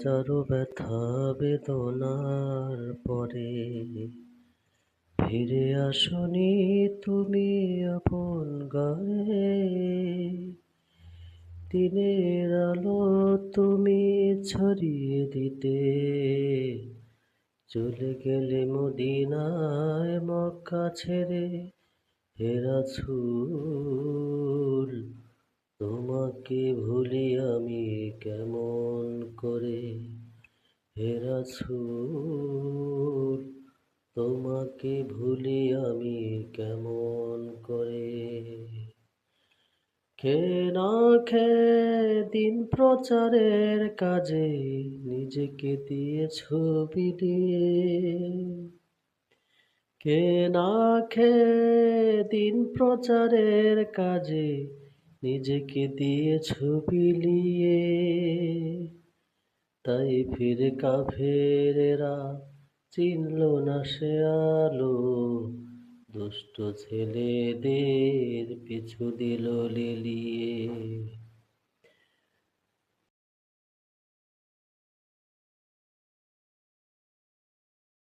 হাজারো ব্যথা বেদনার পরে ফিরে আসনি তুমি আপন ঘরে। দিনের আলো তুমি ছড়িয়ে দিতে চলে গেলে মদিনায় মক্কা ছেড়ে। হে রাসূল, তোমাকে ভুলি আমি কেমন করে। হে রাসূল, তোমাকে ভুলি আমি কেমন করে। খেয়ে না খেয়ে দিন প্রচারের কাজে নিজেকে দিয়েছো বিলিয়ে। খেয়ে না খেয়ে দিন প্রচারের কাজে নিজেকে দিয়েছো বিলিয়ে। তাই ফিরে কাফেরেরা চিনল না সে আলো, দুষ্ট ছেলেদের পিছু দিল লেলিয়ে।